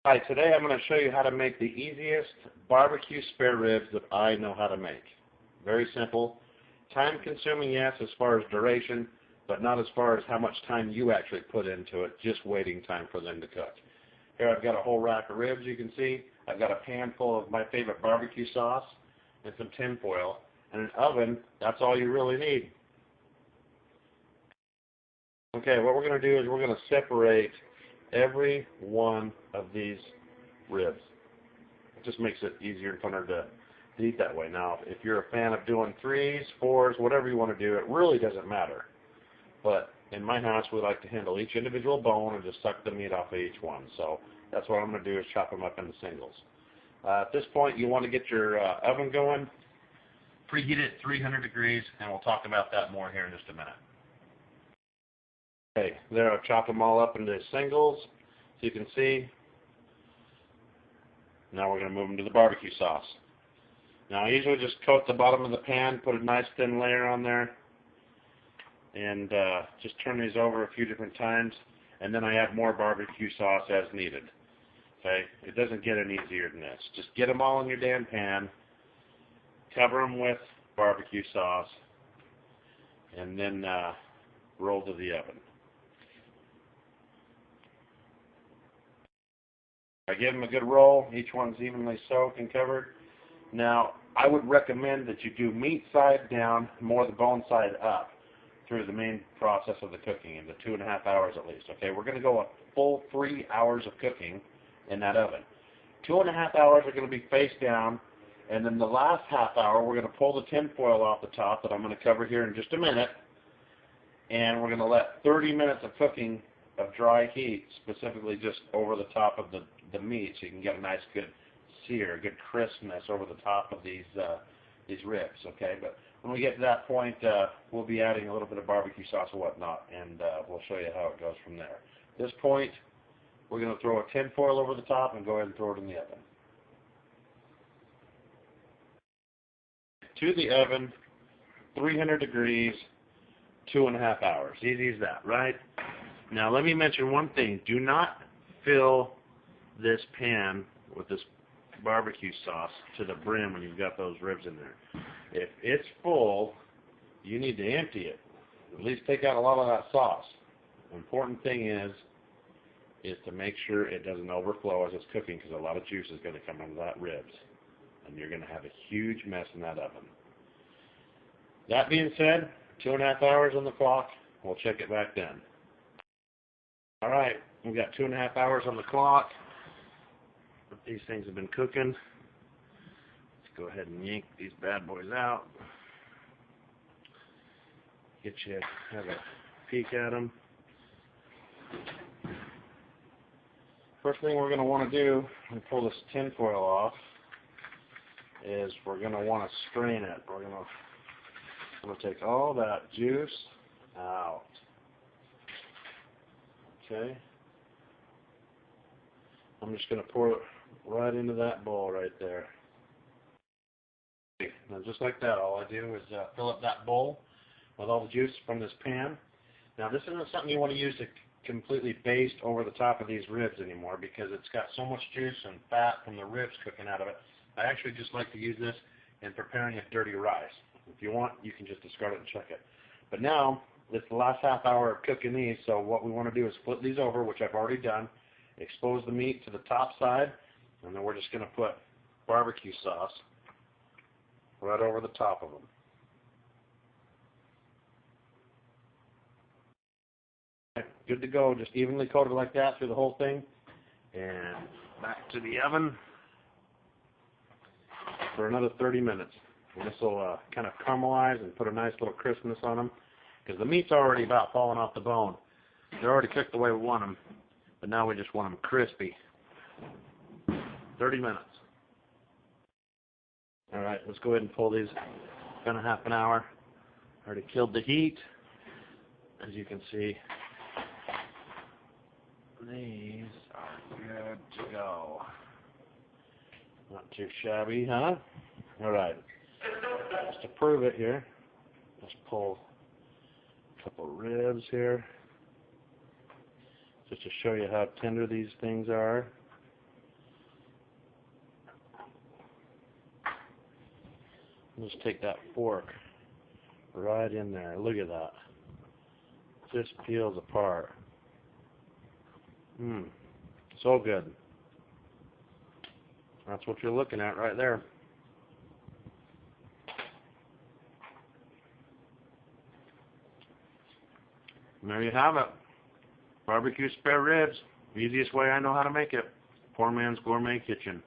Hi, today I'm going to show you how to make the easiest barbecue spare ribs that I know how to make. Very simple. Time consuming, yes, as far as duration, but not as far as how much time you actually put into it, just waiting time for them to cook. Here I've got a whole rack of ribs, you can see. I've got a pan full of my favorite barbecue sauce and some tin foil. And an oven, that's all you really need. Okay, what we're going to do is we're going to separate every one of these ribs. It just makes it easier and funner to eat that way. Now, if you're a fan of doing 3s, 4s, whatever you want to do, it really doesn't matter. But in my house, we like to handle each individual bone and just suck the meat off of each one. So that's what I'm going to do is chop them up into singles. At this point, you want to get your oven going. Preheat it at 300 degrees, and we'll talk about that more here in just a minute. Okay, there I've chopped them all up into singles, so you can see. Now we're going to move them to the barbecue sauce. Now I usually just coat the bottom of the pan, put a nice thin layer on there, and just turn these over a few different times, and then I add more barbecue sauce as needed. Okay, it doesn't get any easier than this. Just get them all in your damn pan, cover them with barbecue sauce, and then roll to the oven. I give them a good roll. Each one's evenly soaked and covered. Now, I would recommend that you do meat side down, more the bone side up through the main process of the cooking, in the 2.5 hours at least. Okay, we're going to go a full 3 hours of cooking in that oven. 2.5 hours are going to be face down, and then the last half hour we're going to pull the tin foil off the top that I'm going to cover here in just a minute, and we're going to let 30 minutes of cooking of dry heat specifically just over the top of the meat, so you can get a nice good sear, a good crispness over the top of these ribs. Okay, but when we get to that point, we'll be adding a little bit of barbecue sauce and whatnot, and we'll show you how it goes from there. At this point, we're going to throw a tin foil over the top and go ahead and throw it in the oven. To the oven, 300 degrees, 2.5 hours. Easy as that, right? Now let me mention one thing. Do not fill this pan with this barbecue sauce to the brim when you've got those ribs in there. If it's full, you need to empty it. At least take out a lot of that sauce. The important thing is to make sure it doesn't overflow as it's cooking, because a lot of juice is going to come out of that ribs, and you're going to have a huge mess in that oven. That being said, 2.5 hours on the clock. We'll check it back then. All right, we've got 2.5 hours on the clock. These things have been cooking. Let's go ahead and yank these bad boys out. Get you have a peek at them. First thing we're going to want to do when we pull this tin foil off is we're going to want to strain it. We're going to take all that juice out. Okay. I'm just going to pour it right into that bowl right there. Now just like that, all I do is fill up that bowl with all the juice from this pan. Now this isn't something you want to use to completely baste over the top of these ribs anymore, because it's got so much juice and fat from the ribs cooking out of it. I actually just like to use this in preparing a dirty rice. If you want, you can just discard it and chuck it. But now, it's the last half hour of cooking these, so what we want to do is flip these over, which I've already done, expose the meat to the top side, and then we're just going to put barbecue sauce right over the top of them. Okay, good to go. Just evenly coated like that through the whole thing, and back to the oven for another 30 minutes. And this will kind of caramelize and put a nice little crispness on them, because the meat's already about falling off the bone. They're already cooked the way we want them, but now we just want them crispy. 30 minutes. All right, let's go ahead and pull these. It's been a half an hour. Already killed the heat. As you can see, these are good to go. Not too shabby, huh? All right. Just to prove it here, let's pull a couple ribs here, just to show you how tender these things are. Just take that fork right in there. Look at that. Just peels apart. So good. That's what you're looking at right there. And there you have it. Barbecue spare ribs. Easiest way I know how to make it. Poor Man's Gourmet Kitchen.